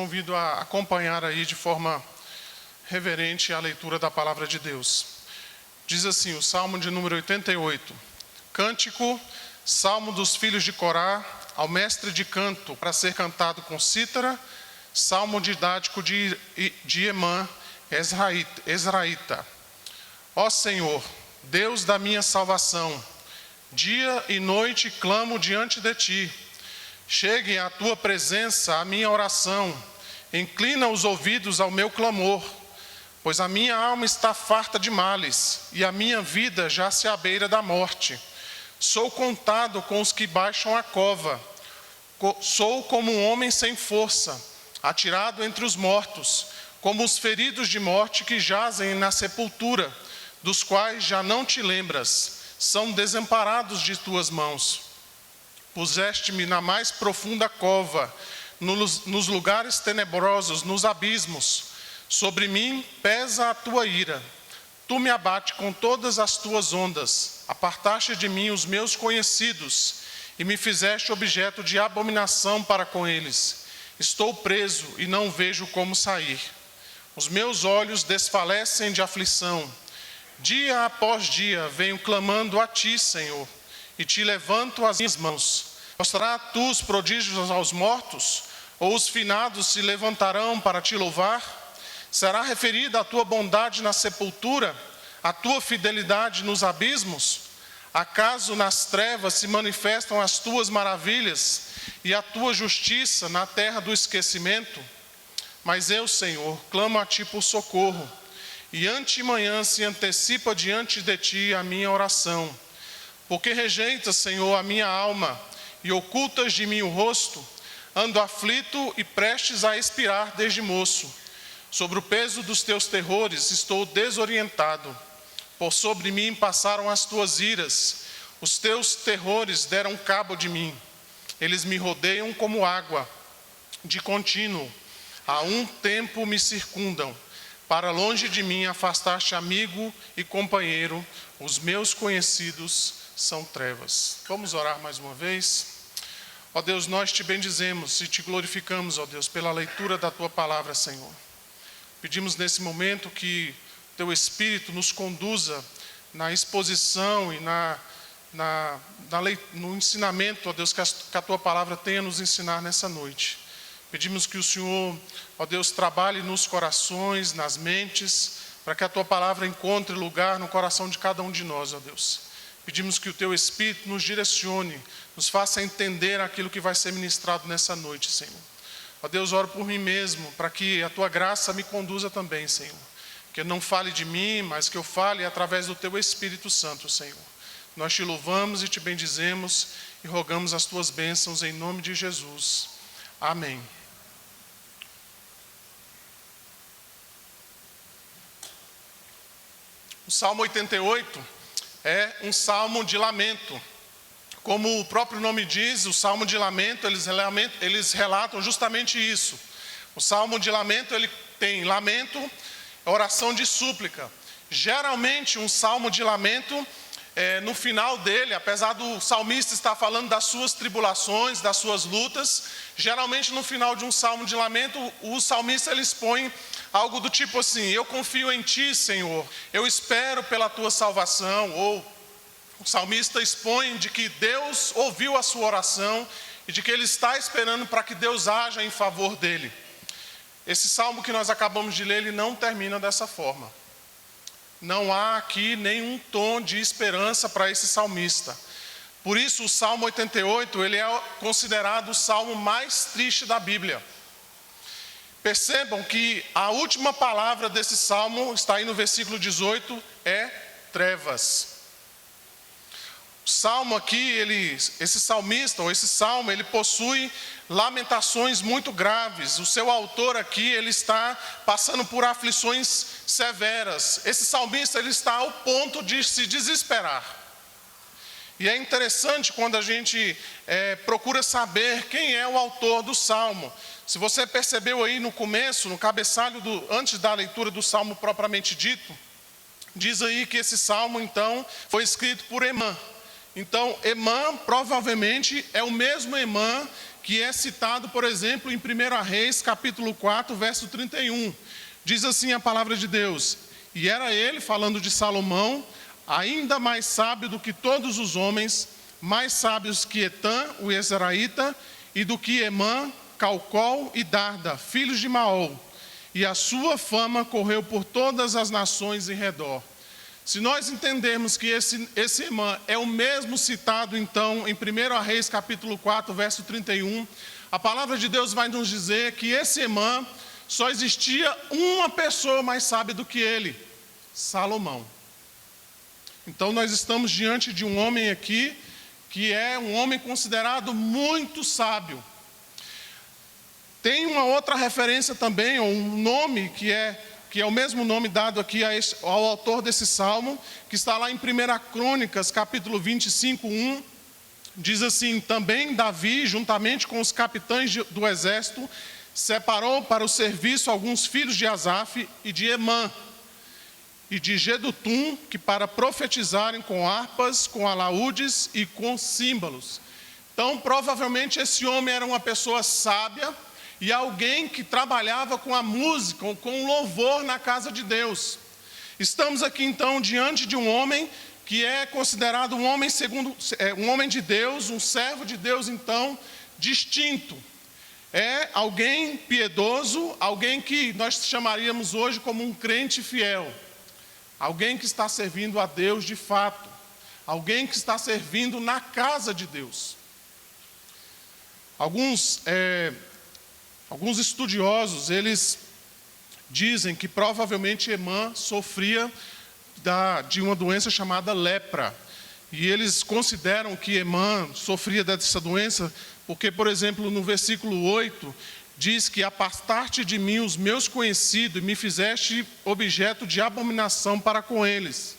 convido a acompanhar aí de forma reverente a leitura da palavra de Deus. Diz assim, o Salmo de número 88. Cântico, Salmo dos filhos de Corá, ao mestre de canto, para ser cantado com cítara, Salmo didático de Emã, Ezraíta. Ó Senhor, Deus da minha salvação, dia e noite clamo diante de Ti. Chegue à Tua presença a minha oração, inclina os ouvidos ao meu clamor, pois a minha alma está farta de males, e a minha vida já se à beira da morte. Sou contado com os que baixam a cova, sou como um homem sem força, atirado entre os mortos, como os feridos de morte que jazem na sepultura, dos quais já não te lembras, são desamparados de tuas mãos. Puseste-me na mais profunda cova, nos lugares tenebrosos, nos abismos. Sobre mim pesa a tua ira. Tu me abate com todas as tuas ondas. Apartaste de mim os meus conhecidos e me fizeste objeto de abominação para com eles. Estou preso e não vejo como sair. Os meus olhos desfalecem de aflição. Dia após dia venho clamando a Ti, Senhor, e Te levanto as minhas mãos. Mostrarás Tu os prodígios aos mortos? Ou os finados se levantarão para Te louvar? Será referida a Tua bondade na sepultura, a Tua fidelidade nos abismos? Acaso nas trevas se manifestam as Tuas maravilhas e a Tua justiça na terra do esquecimento? Mas eu, Senhor, clamo a Ti por socorro, e antemanhã se antecipa diante de Ti a minha oração. Porque rejeitas, Senhor, a minha alma, e ocultas de mim o rosto, ando aflito e prestes a expirar desde moço. Sobre o peso dos Teus terrores estou desorientado. Por sobre mim passaram as Tuas iras, os Teus terrores deram cabo de mim. Eles me rodeiam como água, de contínuo. Há um tempo me circundam. Para longe de mim afastaste amigo e companheiro, os meus conhecidos são trevas. Vamos orar mais uma vez? Ó Deus, nós Te bendizemos e Te glorificamos, ó Deus, pela leitura da Tua palavra, Senhor. Pedimos nesse momento que Teu Espírito nos conduza na exposição e no ensinamento, ó Deus, que a Tua palavra tenha a nos ensinar nessa noite. Pedimos que o Senhor, ó Deus, trabalhe nos corações, nas mentes, para que a Tua palavra encontre lugar no coração de cada um de nós, ó Deus. Pedimos que o Teu Espírito nos direcione, nos faça entender aquilo que vai ser ministrado nessa noite, Senhor. Ó Deus, oro por mim mesmo, para que a Tua graça me conduza também, Senhor. Que eu não fale de mim, mas que eu fale através do Teu Espírito Santo, Senhor. Nós Te louvamos e Te bendizemos e rogamos as Tuas bênçãos em nome de Jesus. Amém. O Salmo 88 é um salmo de lamento. Como o próprio nome diz, o salmo de lamento, eles relatam justamente isso. O salmo de lamento, ele tem lamento, oração de súplica. Geralmente, um salmo de lamento, no final dele, apesar do salmista estar falando das suas tribulações, das suas lutas, geralmente no final de um salmo de lamento, o salmista ele expõe algo do tipo assim: eu confio em Ti, Senhor, eu espero pela Tua salvação. Ou o salmista expõe de que Deus ouviu a sua oração e de que ele está esperando para que Deus haja em favor dele. Esse salmo que nós acabamos de ler, ele não termina dessa forma. Não há aqui nenhum tom de esperança para esse salmista. Por isso, o Salmo 88, ele é considerado o salmo mais triste da Bíblia. Percebam que a última palavra desse salmo, está aí no versículo 18, é trevas. O salmo aqui, esse salmista, ou esse salmo, ele possui lamentações muito graves. O seu autor aqui, ele está passando por aflições severas. Esse salmista, ele está ao ponto de se desesperar. E é interessante quando a gente procura saber quem é o autor do salmo. Se você percebeu aí no começo, no cabeçalho, antes da leitura do salmo propriamente dito, diz aí que esse salmo, então, foi escrito por Emã. Então, Emã provavelmente é o mesmo Emã que é citado, por exemplo, em 1 Reis, capítulo 4, verso 31. Diz assim a palavra de Deus: e era ele, falando de Salomão, ainda mais sábio do que todos os homens, mais sábios que Etã, o Ezraíta, e do que Emã, Calcol e Darda, filhos de Maol. E a sua fama correu por todas as nações em redor. Se nós entendermos que esse Emã é o mesmo citado, então, em 1 Reis, capítulo 4, verso 31, a palavra de Deus vai nos dizer que esse Emã, só existia uma pessoa mais sábia do que ele, Salomão. Então, nós estamos diante de um homem aqui, que é um homem considerado muito sábio. Tem uma outra referência também, ou um nome que é o mesmo nome dado aqui ao autor desse salmo, que está lá em 1 Crônicas, capítulo 25, 1, diz assim: também Davi, juntamente com os capitães do exército, separou para o serviço alguns filhos de Asaf e de Emã, e de Gedutum, que para profetizarem com harpas, com alaúdes e com símbolos. Então, provavelmente esse homem era uma pessoa sábia, e alguém que trabalhava com a música, com o louvor na casa de Deus. Estamos aqui então diante de um homem que é considerado um homem um homem de Deus, um servo de Deus então, distinto. É alguém piedoso, alguém que nós chamaríamos hoje como um crente fiel. Alguém que está servindo a Deus de fato. Alguém que está servindo na casa de Deus. Alguns estudiosos, eles dizem que provavelmente Emã sofria de uma doença chamada lepra. E eles consideram que Emã sofria dessa doença porque, por exemplo, no versículo 8, diz que apartaste de mim os meus conhecidos e me fizeste objeto de abominação para com eles.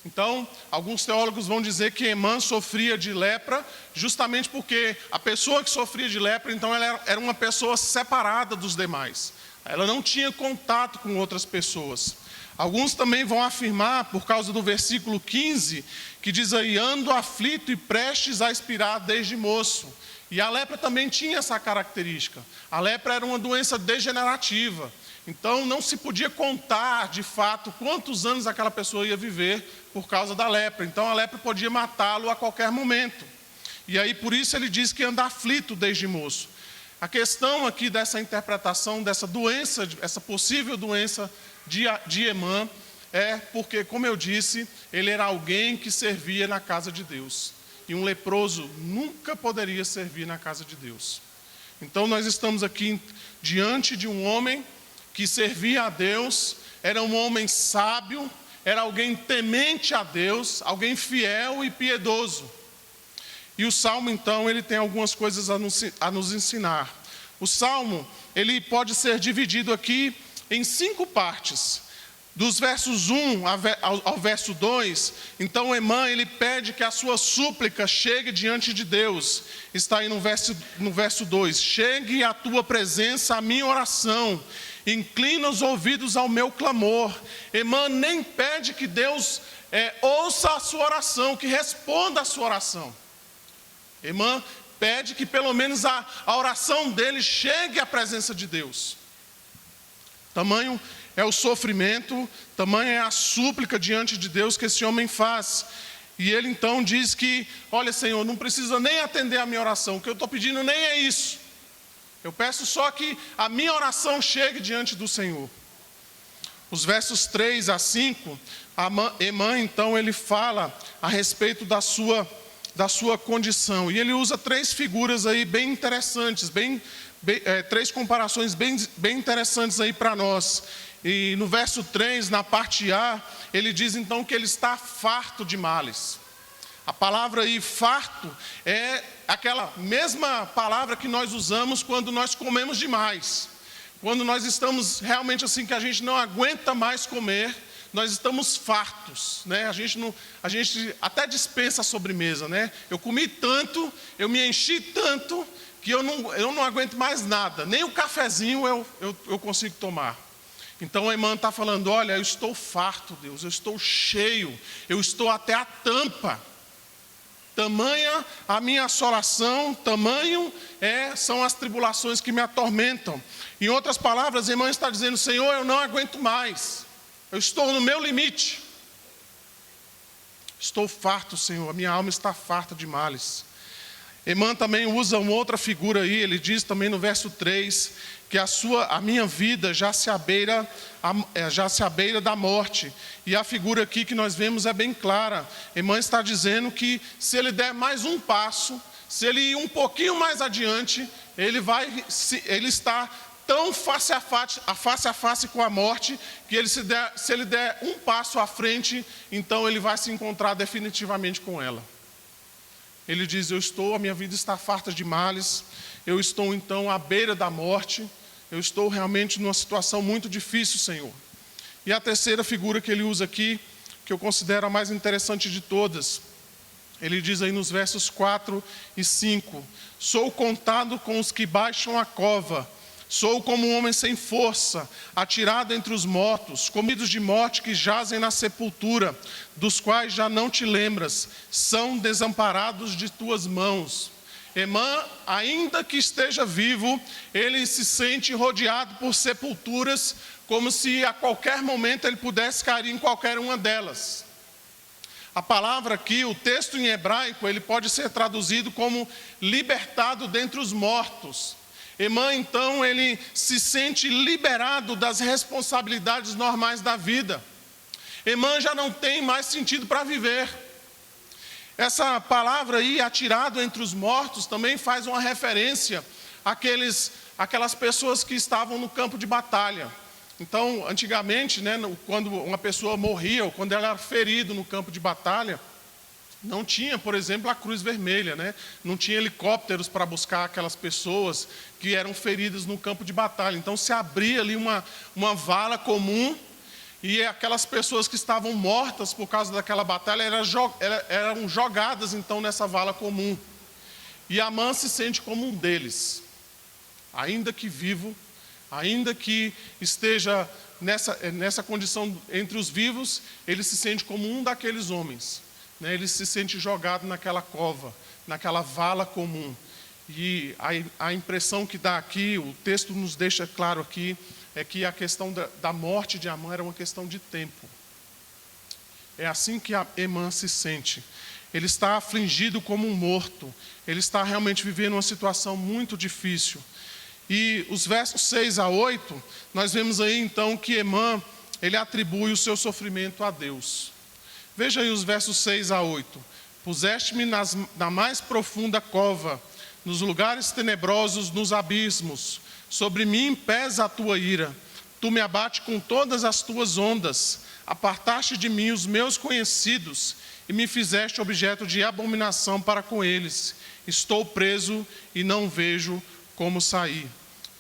Então, alguns teólogos vão dizer que Emã sofria de lepra, justamente porque a pessoa que sofria de lepra, então ela era uma pessoa separada dos demais. Ela não tinha contato com outras pessoas. Alguns também vão afirmar, por causa do versículo 15, que diz aí: ando aflito e prestes a expirar desde moço. E a lepra também tinha essa característica. A lepra era uma doença degenerativa. Então, não se podia contar, de fato, quantos anos aquela pessoa ia viver por causa da lepra. Então, a lepra podia matá-lo a qualquer momento. E aí, por isso, ele diz que anda aflito desde moço. A questão aqui dessa interpretação, dessa doença, essa possível doença de Emã, é porque, como eu disse, ele era alguém que servia na casa de Deus. E um leproso nunca poderia servir na casa de Deus. Então, nós estamos aqui diante de um homem que servia a Deus, era um homem sábio, era alguém temente a Deus, alguém fiel e piedoso. E o Salmo, então, ele tem algumas coisas a nos ensinar. O Salmo, ele pode ser dividido aqui em 5 partes. Dos versos 1 ao verso 2, então Emã, ele pede que a sua súplica chegue diante de Deus. Está aí no verso 2, chegue à tua presença a minha oração, inclina os ouvidos ao meu clamor. Emã nem pede que Deus ouça a sua oração, que responda a sua oração. Emã pede que pelo menos a oração dele chegue à presença de Deus. Tamanho é o sofrimento, tamanho é a súplica diante de Deus que esse homem faz. E ele então diz que, olha Senhor, não precisa nem atender a minha oração, o que eu estou pedindo nem é isso. Eu peço só que a minha oração chegue diante do Senhor. Os versos 3 a 5, Emã então ele fala a respeito da sua condição. E ele usa 3 figuras aí bem interessantes, 3 comparações bem interessantes aí para nós. E no verso 3, na parte A, ele diz então que ele está farto de males. A palavra aí, farto, é aquela mesma palavra que nós usamos quando nós comemos demais. Quando nós estamos realmente assim, que a gente não aguenta mais comer, nós estamos fartos, né? A gente até dispensa a sobremesa, né? Eu comi tanto, eu me enchi tanto, que eu não aguento mais nada. Nem o cafezinho eu consigo tomar. Então a irmã está falando, olha, eu estou farto, Deus, eu estou cheio, eu estou até a tampa. Tamanha a minha assolação, são as tribulações que me atormentam. Em outras palavras, a irmã está dizendo: Senhor, eu não aguento mais, eu estou no meu limite. Estou farto, Senhor, a minha alma está farta de males. Emã também usa uma outra figura aí, ele diz também no verso 3, que a minha vida já se abeira da morte. E a figura aqui que nós vemos é bem clara. Emã está dizendo que se ele der mais um passo, se ele ir um pouquinho mais adiante, ele está tão face a face com a morte, que se ele der um passo à frente, então ele vai se encontrar definitivamente com ela. Ele diz: a minha vida está farta de males, eu estou então à beira da morte, eu estou realmente numa situação muito difícil, Senhor. E a terceira figura que ele usa aqui, que eu considero a mais interessante de todas, ele diz aí nos versos 4 e 5: sou contado com os que baixam a cova, sou como um homem sem força, atirado entre os mortos, comidos de morte que jazem na sepultura, dos quais já não te lembras, são desamparados de tuas mãos. Emã, ainda que esteja vivo, ele se sente rodeado por sepulturas, como se a qualquer momento ele pudesse cair em qualquer uma delas. A palavra aqui, o texto em hebraico, ele pode ser traduzido como libertado dentre os mortos. Emã, então, ele se sente liberado das responsabilidades normais da vida. Emã já não tem mais sentido para viver. Essa palavra aí, atirado entre os mortos, também faz uma referência àquelas pessoas que estavam no campo de batalha. Então, antigamente, quando uma pessoa morria, ou quando ela era ferida no campo de batalha, não tinha, por exemplo, a Cruz Vermelha, não tinha helicópteros para buscar aquelas pessoas que eram feridas no campo de batalha. Então se abria ali uma vala comum, e aquelas pessoas que estavam mortas por causa daquela batalha eram jogadas então nessa vala comum. E Amã se sente como um deles, ainda que vivo, ainda que esteja nessa condição entre os vivos, ele se sente como um daqueles homens. Ele se sente jogado naquela cova, naquela vala comum. E a impressão que dá aqui, o texto nos deixa claro aqui, é que a questão da morte de Amã era uma questão de tempo. É assim que Emã se sente. Ele está afligido como um morto. Ele está realmente vivendo uma situação muito difícil. E os versos 6 a 8, nós vemos aí então que Emã, ele atribui o seu sofrimento a Deus. Veja aí os versos 6 a 8. Puseste-me na mais profunda cova, nos lugares tenebrosos, nos abismos. Sobre mim pesa a tua ira. Tu me abates com todas as tuas ondas. Apartaste de mim os meus conhecidos e me fizeste objeto de abominação para com eles. Estou preso e não vejo como sair.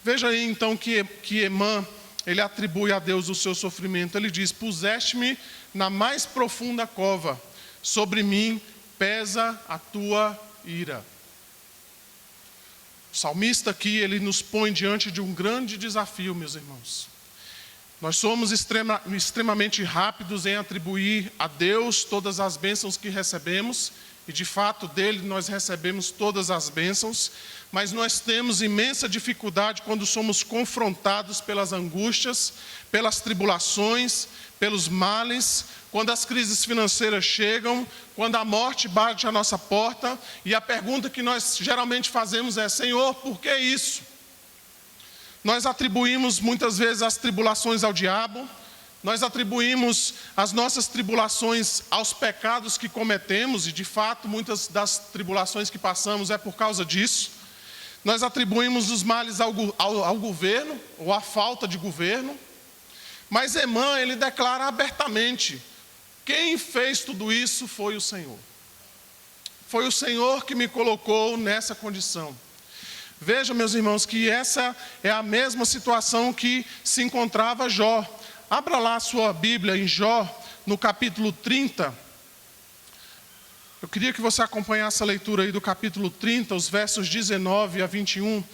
Veja aí então que Emã, ele atribui a Deus o seu sofrimento. Ele diz: puseste-me na mais profunda cova, sobre mim pesa a tua ira. O salmista aqui, ele nos põe diante de um grande desafio, meus irmãos. Nós somos extremamente rápidos em atribuir a Deus todas as bênçãos que recebemos, e de fato dele nós recebemos todas as bênçãos, mas nós temos imensa dificuldade quando somos confrontados pelas angústias, pelas tribulações, pelos males, quando as crises financeiras chegam, quando a morte bate à nossa porta, e a pergunta que nós geralmente fazemos é: Senhor, por que isso? Nós atribuímos muitas vezes as tribulações ao diabo, nós atribuímos as nossas tribulações aos pecados que cometemos, e de fato muitas das tribulações que passamos é por causa disso. Nós atribuímos os males ao governo, ou à falta de governo. Mas Emã, ele declara abertamente: quem fez tudo isso foi o Senhor. Foi o Senhor que me colocou nessa condição. Veja, meus irmãos, que essa é a mesma situação que se encontrava Jó. Abra lá a sua Bíblia em Jó, no capítulo 30. Eu queria que você acompanhasse a leitura aí do capítulo 30, os versos 19 a 21.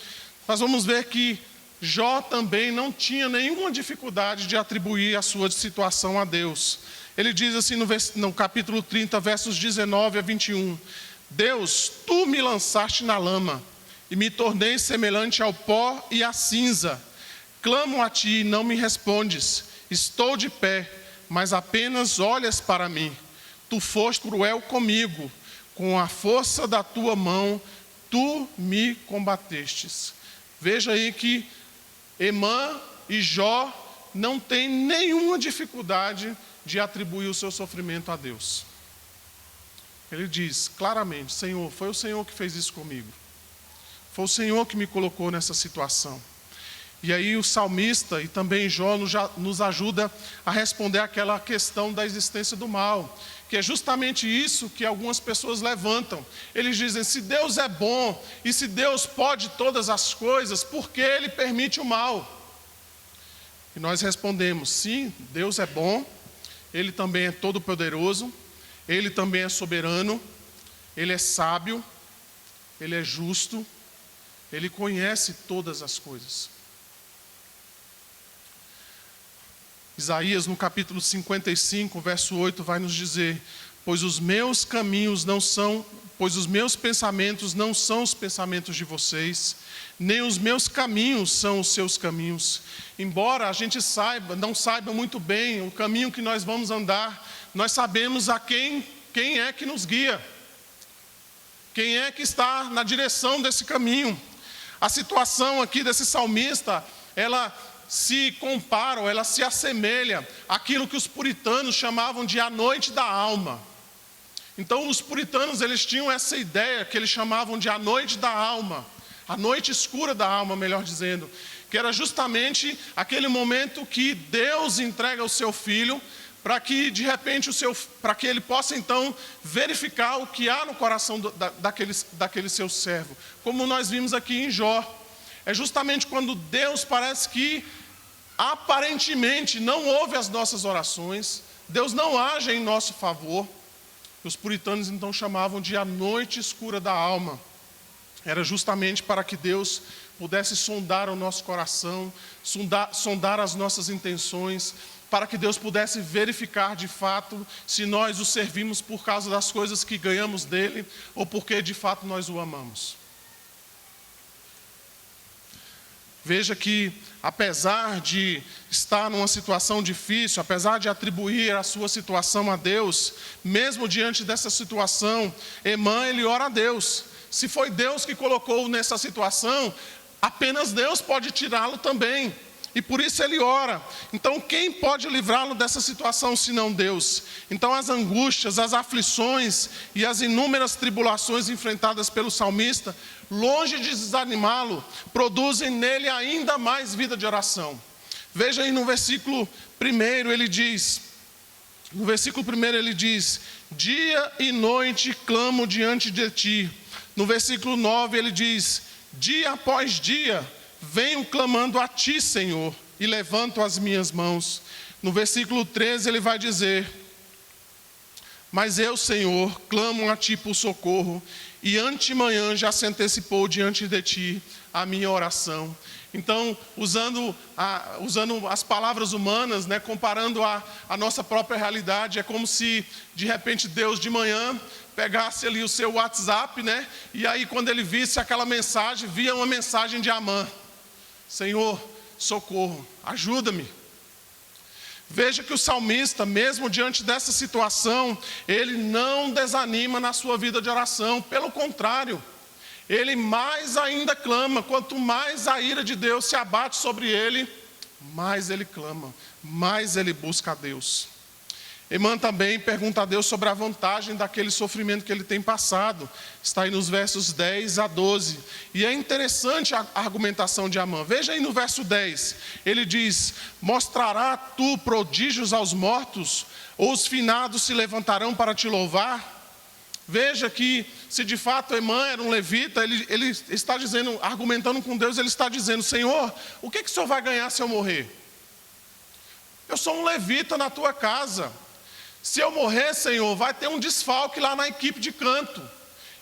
Nós vamos ver que Jó também não tinha nenhuma dificuldade de atribuir a sua situação a Deus. Ele diz assim no capítulo 30, versos 19 a 21. Deus, tu me lançaste na lama, e me tornei semelhante ao pó e à cinza. Clamo a ti e não me respondes. Estou de pé, mas apenas olhas para mim. Tu foste cruel comigo, com a força da tua mão, tu me combatestes. Veja aí que Emã e Jó não têm nenhuma dificuldade de atribuir o seu sofrimento a Deus. Ele diz claramente: Senhor, foi o Senhor que fez isso comigo. Foi o Senhor que me colocou nessa situação. E aí o salmista e também Jó nos ajuda a responder aquela questão da existência do mal, que é justamente isso que algumas pessoas levantam. Eles dizem: se Deus é bom e se Deus pode todas as coisas, por que Ele permite o mal? E nós respondemos: sim, Deus é bom, Ele também é todo-poderoso, Ele também é soberano, Ele é sábio, Ele é justo, Ele conhece todas as coisas. Isaías, no capítulo 55, verso 8, vai nos dizer: pois os meus pensamentos não são os pensamentos de vocês, nem os meus caminhos são os seus caminhos. Embora a gente não saiba muito bem o caminho que nós vamos andar, nós sabemos a quem é que nos guia, quem é que está na direção desse caminho. A situação aqui desse salmista, ela se compara, ou ela se assemelha àquilo que os puritanos chamavam de a noite da alma. Então os puritanos, eles tinham essa ideia que eles chamavam de a noite da alma, a noite escura da alma, melhor dizendo, que era justamente aquele momento que Deus entrega o seu filho para que de repente para que ele possa então verificar o que há no coração daquele seu servo, como nós vimos aqui em Jó. É justamente quando Deus parece que aparentemente não ouve as nossas orações, Deus não age em nosso favor. Os puritanos então chamavam de a noite escura da alma. Era justamente para que Deus pudesse sondar o nosso coração, sondar as nossas intenções, para que Deus pudesse verificar de fato se nós o servimos por causa das coisas que ganhamos dele ou porque de fato nós o amamos. Veja que, apesar de estar numa situação difícil, apesar de atribuir a sua situação a Deus, mesmo diante dessa situação, Emã, ele ora a Deus. Se foi Deus que colocou nessa situação, apenas Deus pode tirá-lo também. E por isso ele ora. Então quem pode livrá-lo dessa situação senão Deus? Então as angústias, as aflições e as inúmeras tribulações enfrentadas pelo salmista, longe de desanimá-lo, produzem nele ainda mais vida de oração. Veja aí no versículo 1, ele diz, dia e noite clamo diante de ti. No versículo 9 ele diz, dia após dia venho clamando a ti, Senhor, e levanto as minhas mãos. No versículo 13 ele vai dizer, mas eu, Senhor, clamo a ti por socorro, e antemanhã já se antecipou diante de ti a minha oração. Então, usando as palavras humanas, né, comparando a nossa própria realidade, é como se, de repente, Deus de manhã pegasse ali o seu WhatsApp, né, e aí quando ele visse aquela mensagem, via uma mensagem de Amã. Senhor, socorro, ajuda-me. Veja que o salmista, mesmo diante dessa situação, ele não desanima na sua vida de oração. Pelo contrário, ele mais ainda clama. Quanto mais a ira de Deus se abate sobre ele, mais ele clama, mais ele busca a Deus. Emã também pergunta a Deus sobre a vantagem daquele sofrimento que ele tem passado. Está aí nos versos 10 a 12. E é interessante a argumentação de Amã. Veja aí no verso 10. Ele diz, mostrará tu prodígios aos mortos? Ou os finados se levantarão para te louvar? Veja que se de fato Emã era um levita, ele está dizendo, argumentando com Deus, ele está dizendo, Senhor, o que o Senhor vai ganhar se eu morrer? Eu sou um levita na tua casa. Se eu morrer, Senhor, vai ter um desfalque lá na equipe de canto.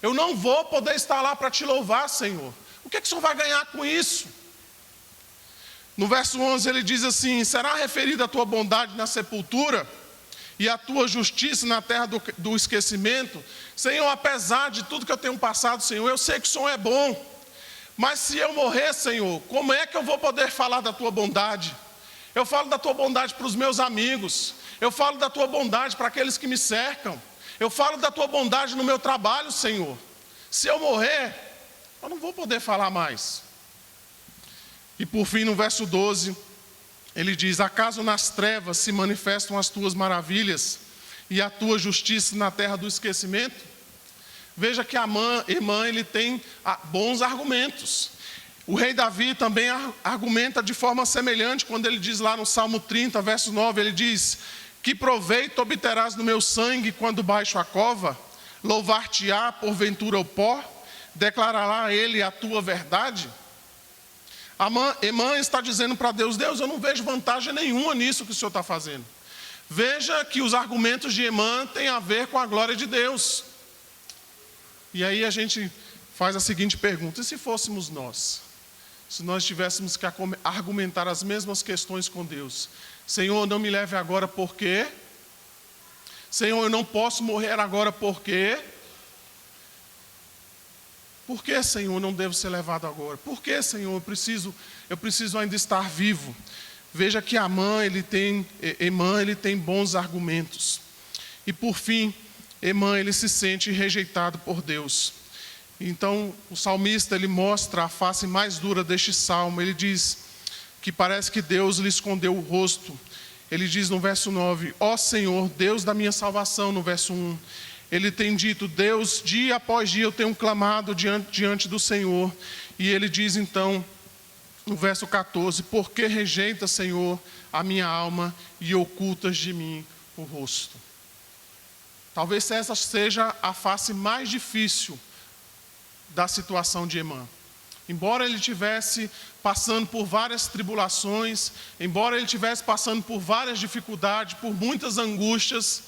Eu não vou poder estar lá para te louvar, Senhor. O que o Senhor vai ganhar com isso? No verso 11 ele diz assim, será referida a tua bondade na sepultura e a tua justiça na terra do esquecimento. Senhor, apesar de tudo que eu tenho passado, Senhor, eu sei que o Senhor é bom. Mas se eu morrer, Senhor, como é que eu vou poder falar da tua bondade? Eu falo da tua bondade para os meus amigos. Eu falo da tua bondade para aqueles que me cercam. Eu falo da tua bondade no meu trabalho, Senhor. Se eu morrer, eu não vou poder falar mais. E por fim, no verso 12, ele diz: acaso nas trevas se manifestam as tuas maravilhas e a tua justiça na terra do esquecimento? Veja que Emã, ele tem bons argumentos. O rei Davi também argumenta de forma semelhante, quando ele diz lá no Salmo 30, verso 9, ele diz: que proveito obterás no meu sangue quando baixo a cova? Louvar-te-á porventura o pó? Declarará ele a tua verdade? Emã está dizendo para Deus: Deus, eu não vejo vantagem nenhuma nisso que o Senhor está fazendo. Veja que os argumentos de Emã têm a ver com a glória de Deus. E aí a gente faz a seguinte pergunta: e se fôssemos nós? Se nós tivéssemos que argumentar as mesmas questões com Deus: Senhor, não me leve agora por quê? Senhor, eu não posso morrer agora por quê? Por que, Senhor, não devo ser levado agora? Por que, Senhor, eu preciso ainda estar vivo? Veja que Emã, ele tem bons argumentos. E por fim, Emã, ele se sente rejeitado por Deus. Então, o salmista, ele mostra a face mais dura deste salmo. Ele diz que parece que Deus lhe escondeu o rosto. Ele diz no verso 9: ó Senhor, Deus da minha salvação, no verso 1. Ele tem dito: Deus, dia após dia eu tenho clamado diante do Senhor. E ele diz então, no verso 14: por que rejeita, Senhor, a minha alma e ocultas de mim o rosto? Talvez essa seja a face mais difícil da situação de Emã. Embora ele estivesse passando por várias tribulações, embora ele estivesse passando por várias dificuldades, por muitas angústias,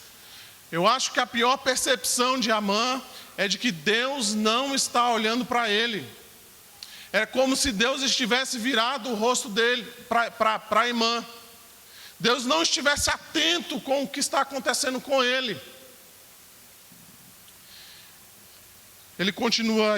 eu acho que a pior percepção de Emã é de que Deus não está olhando para ele. É como se Deus estivesse virado o rosto dele para Emã. Deus não estivesse atento com o que está acontecendo com ele. Ele continua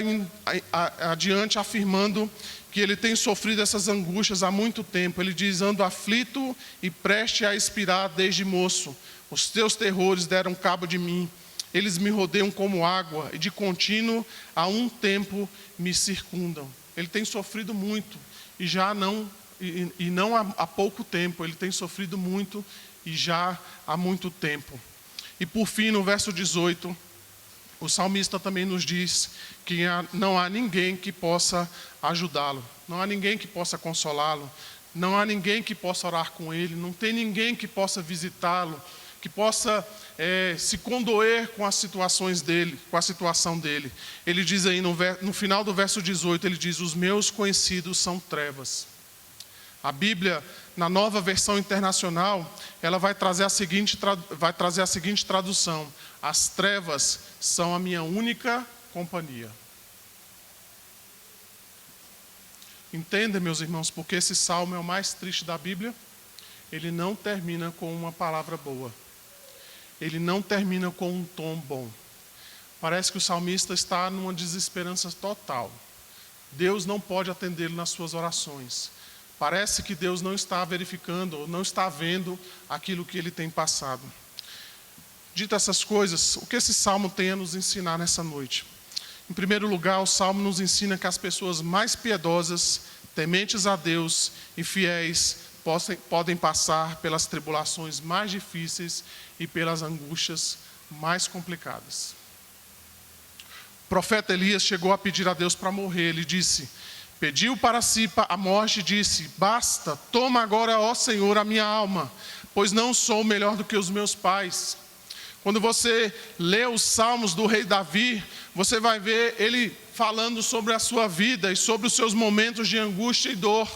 adiante afirmando que ele tem sofrido essas angústias há muito tempo. Ele diz: ando aflito e preste a expirar desde moço. Os teus terrores deram cabo de mim. Eles me rodeiam como água e de contínuo há um tempo me circundam. Ele tem sofrido muito e não há pouco tempo. Ele tem sofrido muito e já há muito tempo. E por fim, no verso 18, o salmista também nos diz que não há ninguém que possa ajudá-lo, não há ninguém que possa consolá-lo, não há ninguém que possa orar com ele, não tem ninguém que possa visitá-lo, que possa se condoer com as situações dele, com a situação dele. Ele diz aí no final do verso 18, ele diz: os meus conhecidos são trevas. A Bíblia, na Nova Versão Internacional, ela vai trazer a seguinte tradução: as trevas são a minha única companhia. Entenda, meus irmãos, porque esse salmo é o mais triste da Bíblia. Ele não termina com uma palavra boa. Ele não termina com um tom bom. Parece que o salmista está numa desesperança total. Deus não pode atendê-lo nas suas orações. Parece que Deus não está verificando, ou não está vendo aquilo que ele tem passado. Dito essas coisas, o que esse salmo tem a nos ensinar nessa noite? Em primeiro lugar, o salmo nos ensina que as pessoas mais piedosas, tementes a Deus e fiéis podem passar pelas tribulações mais difíceis e pelas angústias mais complicadas. O profeta Elias chegou a pedir a Deus para morrer. Ele pediu para si a morte e disse: basta, toma agora, ó Senhor, a minha alma, pois não sou melhor do que os meus pais. Quando você lê os salmos do rei Davi, você vai ver ele falando sobre a sua vida e sobre os seus momentos de angústia e dor.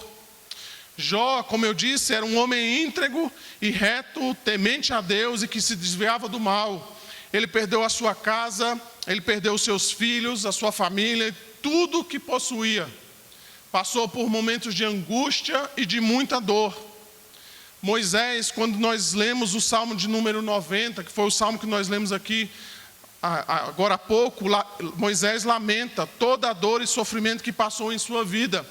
Jó, como eu disse, era um homem íntegro e reto, temente a Deus e que se desviava do mal. Ele perdeu a sua casa, ele perdeu os seus filhos, a sua família, tudo o que possuía. Passou por momentos de angústia e de muita dor. Moisés, quando nós lemos o Salmo de número 90, que foi o Salmo que nós lemos aqui agora há pouco, Moisés lamenta toda a dor e sofrimento que passou em sua vida.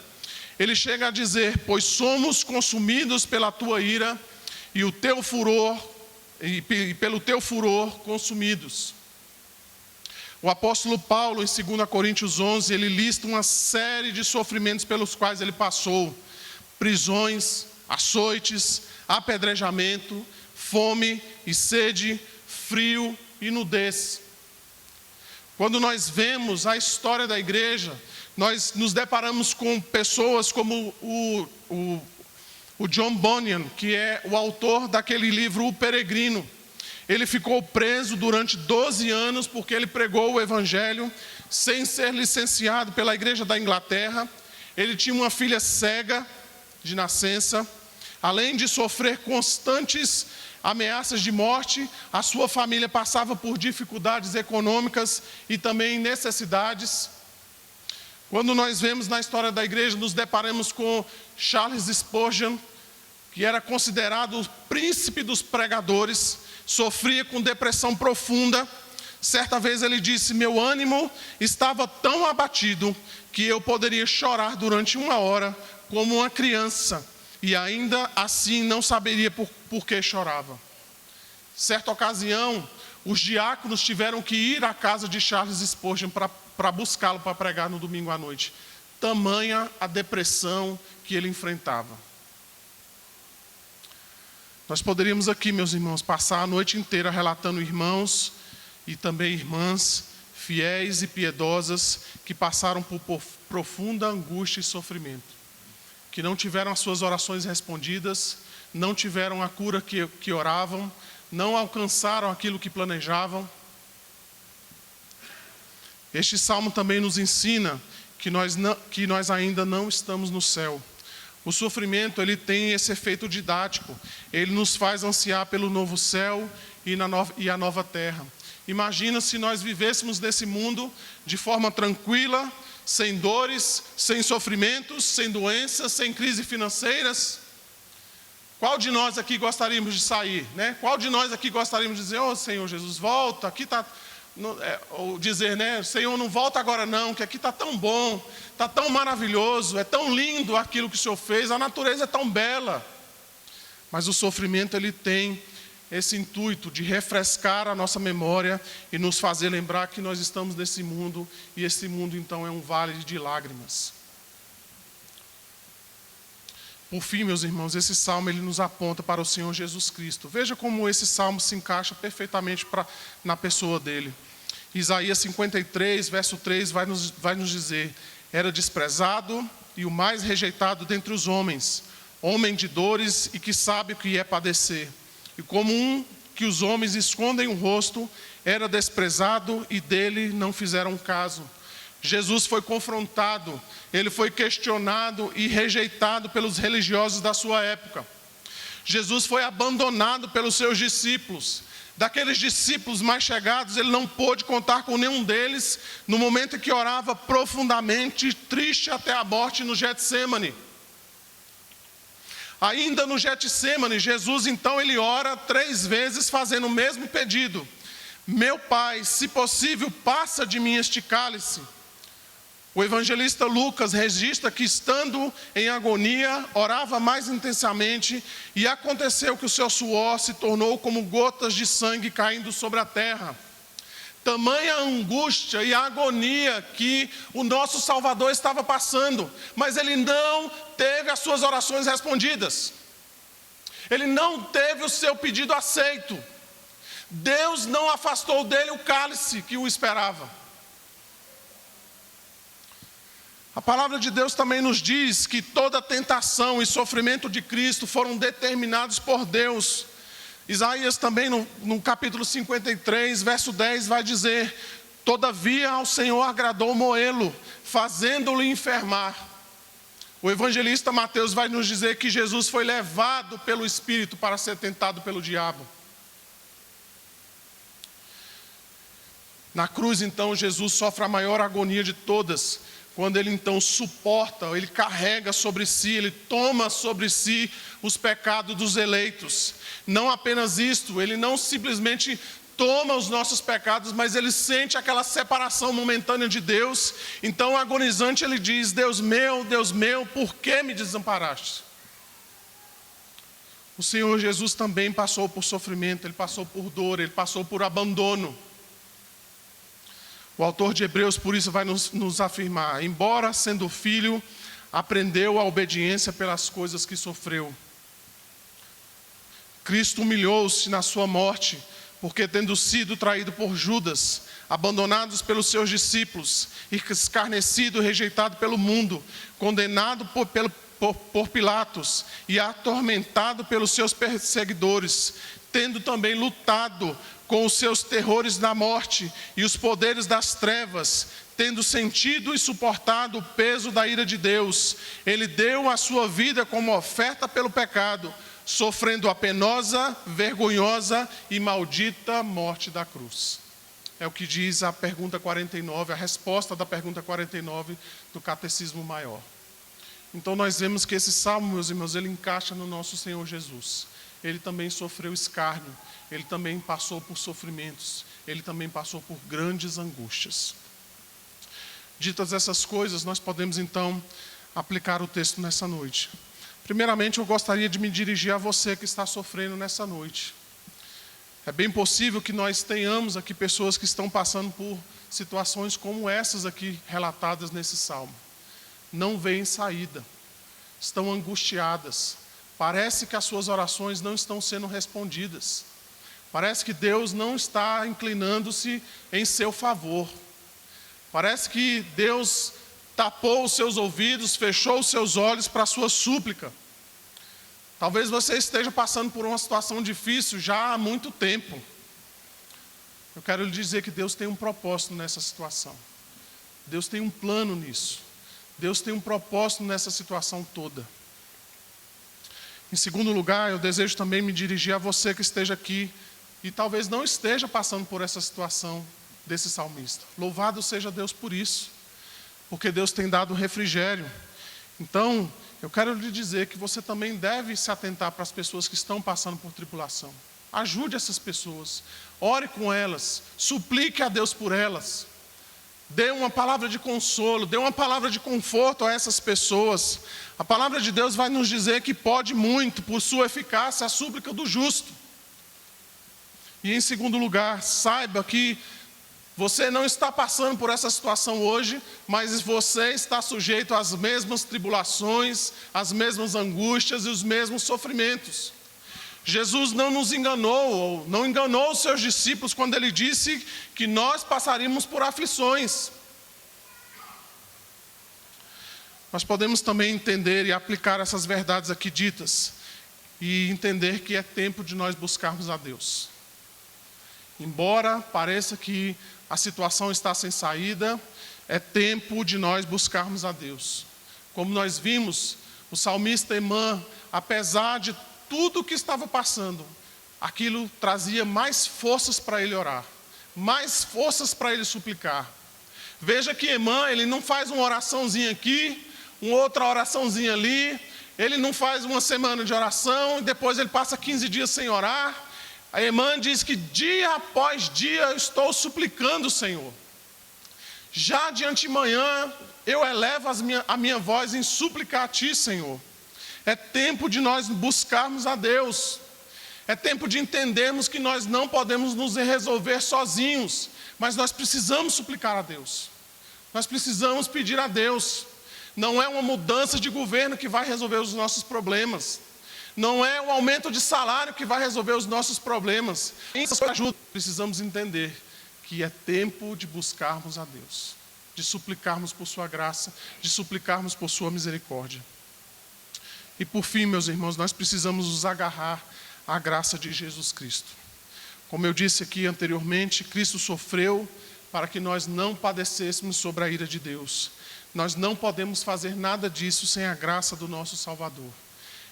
Ele chega a dizer: pois somos consumidos pela tua ira e o teu furor, e pelo teu furor consumidos. O apóstolo Paulo, em 2 Coríntios 11, ele lista uma série de sofrimentos pelos quais ele passou: prisões, açoites, apedrejamento, fome e sede, frio e nudez. Quando nós vemos a história da igreja, nós nos deparamos com pessoas como o John Bunyan, que é o autor daquele livro O Peregrino. Ele ficou preso durante 12 anos porque ele pregou o evangelho sem ser licenciado pela igreja da Inglaterra. Ele tinha uma filha cega de nascença. Além de sofrer constantes ameaças de morte, a sua família passava por dificuldades econômicas e também necessidades. Quando nós vemos na história da igreja, nos deparamos com Charles Spurgeon, que era considerado o príncipe dos pregadores, sofria com depressão profunda. Certa vez ele disse: meu ânimo estava tão abatido que eu poderia chorar durante 1 hora como uma criança, e ainda assim não saberia por que chorava. Certa ocasião, os diáconos tiveram que ir à casa de Charles Spurgeon para buscá-lo para pregar no domingo à noite. Tamanha a depressão que ele enfrentava. Nós poderíamos aqui, meus irmãos, passar a noite inteira relatando irmãos e também irmãs fiéis e piedosas que passaram por profunda angústia e sofrimento, que não tiveram as suas orações respondidas, não tiveram a cura que oravam, não alcançaram aquilo que planejavam. Este salmo também nos ensina que nós ainda não estamos no céu. O sofrimento, ele tem esse efeito didático. Ele nos faz ansiar pelo novo céu e a nova terra. Imagina se nós vivêssemos nesse mundo de forma tranquila, sem dores, sem sofrimentos, sem doenças, sem crises financeiras. Qual de nós aqui gostaríamos de sair, né? Qual de nós aqui gostaríamos de dizer: oh Senhor Jesus, volta, aqui está... ou dizer, né, Senhor, não volta agora não, que aqui está tão bom, está tão maravilhoso, é tão lindo aquilo que o Senhor fez, a natureza é tão bela. Mas o sofrimento, ele tem esse intuito de refrescar a nossa memória e nos fazer lembrar que nós estamos nesse mundo, e esse mundo então é um vale de lágrimas. Por fim, meus irmãos, esse salmo ele nos aponta para o Senhor Jesus Cristo. Veja como esse salmo se encaixa perfeitamente na pessoa dele. Isaías 53, verso 3, vai nos dizer: era desprezado e o mais rejeitado dentre os homens, homem de dores e que sabe o que é padecer. E como um que os homens escondem o rosto, era desprezado e dele não fizeram caso. Jesus foi confrontado, ele foi questionado e rejeitado pelos religiosos da sua época. Jesus foi abandonado pelos seus discípulos. Daqueles discípulos mais chegados, ele não pôde contar com nenhum deles no momento em que orava profundamente, triste até a morte no Getsêmani. Ainda no Getsêmani, Jesus então ele ora 3 vezes fazendo o mesmo pedido: meu Pai, se possível, passa de mim este cálice. O evangelista Lucas registra que, estando em agonia, orava mais intensamente, e aconteceu que o seu suor se tornou como gotas de sangue caindo sobre a terra. Tamanha angústia e agonia que o nosso Salvador estava passando, mas ele não teve as suas orações respondidas. Ele não teve o seu pedido aceito. Deus não afastou dele o cálice que o esperava. A palavra de Deus também nos diz que toda tentação e sofrimento de Cristo foram determinados por Deus. Isaías também no capítulo 53, verso 10 vai dizer: todavia ao Senhor agradou moê-lo, fazendo-o enfermar. O evangelista Mateus vai nos dizer que Jesus foi levado pelo Espírito para ser tentado pelo diabo. Na cruz, então, Jesus sofre a maior agonia de todas, quando ele então suporta, ele carrega sobre si, ele toma sobre si os pecados dos eleitos. Não apenas isto, ele não simplesmente toma os nossos pecados, mas ele sente aquela separação momentânea de Deus. Então, agonizante, ele diz: Deus meu, por que me desamparaste? O Senhor Jesus também passou por sofrimento, ele passou por dor, ele passou por abandono. O autor de Hebreus, por isso, vai nos afirmar: embora sendo filho, aprendeu a obediência pelas coisas que sofreu. Cristo humilhou-se na sua morte, porque tendo sido traído por Judas, abandonados pelos seus discípulos, escarnecido e rejeitado pelo mundo, condenado por Pilatos e atormentado pelos seus perseguidores, tendo também lutado com os seus terrores da morte e os poderes das trevas, tendo sentido e suportado o peso da ira de Deus, ele deu a sua vida como oferta pelo pecado, sofrendo a penosa, vergonhosa e maldita morte da cruz. É o que diz a pergunta 49, a resposta da pergunta 49 do Catecismo Maior. Então nós vemos que esse salmo, meus irmãos, ele encaixa no nosso Senhor Jesus. Ele também sofreu escárnio, ele também passou por sofrimentos, ele também passou por grandes angústias. Ditas essas coisas, nós podemos então aplicar o texto nessa noite. Primeiramente, eu gostaria de me dirigir a você que está sofrendo nessa noite. É bem possível que nós tenhamos aqui pessoas que estão passando por situações como essas aqui relatadas nesse salmo. Não veem saída, estão angustiadas. Parece que as suas orações não estão sendo respondidas. Parece que Deus não está inclinando-se em seu favor. Parece que Deus tapou os seus ouvidos, fechou os seus olhos para a sua súplica. Talvez você esteja passando por uma situação difícil já há muito tempo. Eu quero lhe dizer que Deus tem um propósito nessa situação. Deus tem um plano nisso. Deus tem um propósito nessa situação toda. Em segundo lugar, eu desejo também me dirigir a você que esteja aqui e talvez não esteja passando por essa situação desse salmista. Louvado seja Deus por isso, porque Deus tem dado refrigério. Então, eu quero lhe dizer que você também deve se atentar para as pessoas que estão passando por tribulação. Ajude essas pessoas, ore com elas, suplique a Deus por elas. Dê uma palavra de consolo, dê uma palavra de conforto a essas pessoas. A palavra de Deus vai nos dizer que pode muito, por sua eficácia, a súplica do justo. E em segundo lugar, saiba que você não está passando por essa situação hoje, mas você está sujeito às mesmas tribulações, às mesmas angústias e os mesmos sofrimentos. Jesus não nos enganou, ou não enganou os seus discípulos quando ele disse que nós passaríamos por aflições. Nós podemos também entender e aplicar essas verdades aqui ditas e entender que é tempo de nós buscarmos a Deus. Embora pareça que a situação está sem saída, é tempo de nós buscarmos a Deus. Como nós vimos, o salmista Emã, apesar de tudo o que estava passando, aquilo trazia mais forças para ele orar, mais forças para ele suplicar. Veja que Emã, ele não faz uma oraçãozinha aqui, uma outra oraçãozinha ali, ele não faz uma semana de oração e depois ele passa 15 dias sem orar. A Emã diz que dia após dia eu estou suplicando o Senhor. Já de antemanhã eu elevo a minha voz em súplica a Ti, Senhor. É tempo de nós buscarmos a Deus. É tempo de entendermos que nós não podemos nos resolver sozinhos, mas nós precisamos suplicar a Deus. Nós precisamos pedir a Deus. Não é uma mudança de governo que vai resolver os nossos problemas. Não é o aumento de salário que vai resolver os nossos problemas. Precisamos entender que é tempo de buscarmos a Deus, de suplicarmos por sua graça, de suplicarmos por sua misericórdia. E por fim, meus irmãos, nós precisamos nos agarrar à graça de Jesus Cristo. Como eu disse aqui anteriormente, Cristo sofreu para que nós não padecêssemos sobre a ira de Deus. Nós não podemos fazer nada disso sem a graça do nosso Salvador.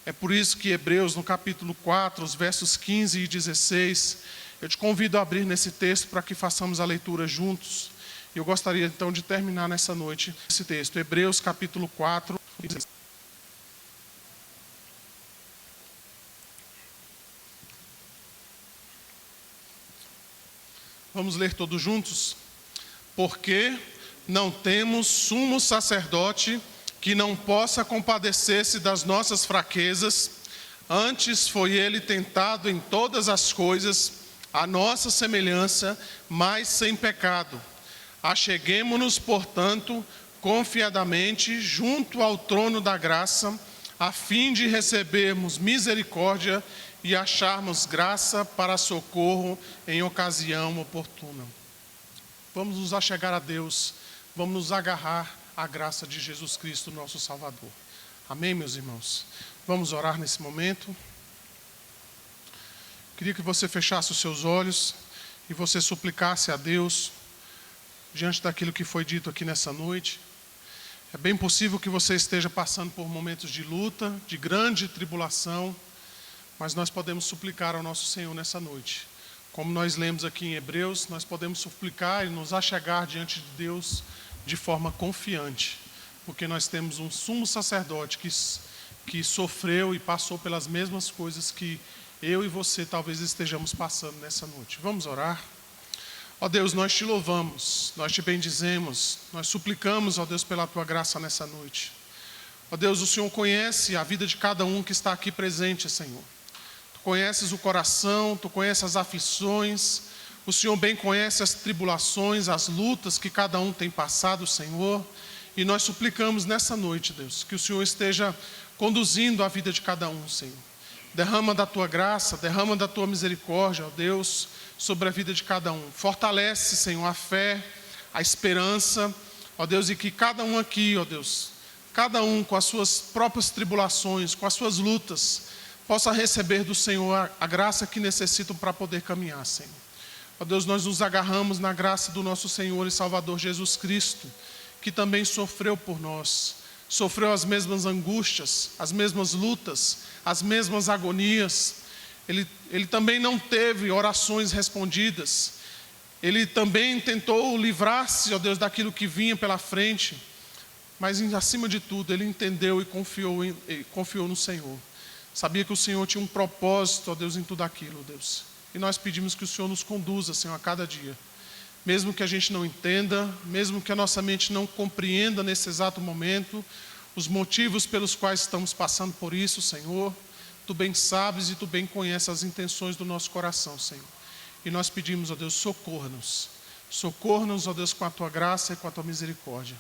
É por isso que Hebreus, no capítulo 4, os versos 15 e 16, eu te convido a abrir nesse texto para que façamos a leitura juntos. E eu gostaria então de terminar nessa noite esse texto, Hebreus capítulo 4. Vamos ler todos juntos? Porque não temos sumo sacerdote que não possa compadecer-se das nossas fraquezas, antes foi ele tentado em todas as coisas, à nossa semelhança, mas sem pecado. Acheguemo-nos, portanto, confiadamente junto ao trono da graça, a fim de recebermos misericórdia e acharmos graça para socorro em ocasião oportuna. Vamos nos achegar a Deus, vamos nos agarrar à graça de Jesus Cristo, nosso Salvador. Amém, meus irmãos? Vamos orar nesse momento. Queria que você fechasse os seus olhos e você suplicasse a Deus diante daquilo que foi dito aqui nessa noite. É bem possível que você esteja passando por momentos de luta, de grande tribulação, mas nós podemos suplicar ao nosso Senhor nessa noite. Como nós lemos aqui em Hebreus, nós podemos suplicar e nos achegar diante de Deus de forma confiante, porque nós temos um sumo sacerdote que sofreu e passou pelas mesmas coisas que eu e você talvez estejamos passando nessa noite. Vamos orar? Ó Deus, nós te louvamos, nós te bendizemos, nós suplicamos, ó Deus, pela tua graça nessa noite. Ó Deus, o Senhor conhece a vida de cada um que está aqui presente, Senhor. Tu conheces o coração, tu conheces as aflições, o Senhor bem conhece as tribulações, as lutas que cada um tem passado, Senhor. E nós suplicamos nessa noite, Deus, que o Senhor esteja conduzindo a vida de cada um, Senhor. Derrama da tua graça, derrama da tua misericórdia, ó Deus, sobre a vida de cada um. Fortalece, Senhor, a fé, a esperança, ó Deus, e que cada um aqui, ó Deus, cada um com as suas próprias tribulações, com as suas lutas, possa receber do Senhor a graça que necessitam para poder caminhar, Senhor. Ó Deus, nós nos agarramos na graça do nosso Senhor e Salvador Jesus Cristo, que também sofreu por nós, sofreu as mesmas angústias, as mesmas lutas, as mesmas agonias. Ele também não teve orações respondidas. Ele também tentou livrar-se, ó Deus, daquilo que vinha pela frente. Mas, acima de tudo, ele entendeu e confiou no Senhor. Sabia que o Senhor tinha um propósito, ó Deus, em tudo aquilo, Deus. E nós pedimos que o Senhor nos conduza, Senhor, a cada dia. Mesmo que a gente não entenda, mesmo que a nossa mente não compreenda nesse exato momento os motivos pelos quais estamos passando por isso, Senhor, Tu bem sabes e Tu bem conheces as intenções do nosso coração, Senhor. E nós pedimos, ó Deus, socorra-nos. Socorra-nos, ó Deus, com a Tua graça e com a Tua misericórdia.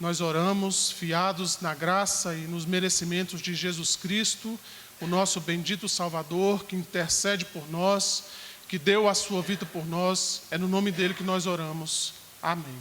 Nós oramos fiados na graça e nos merecimentos de Jesus Cristo, o nosso bendito Salvador, que intercede por nós, que deu a sua vida por nós. É no nome dele que nós oramos. Amém.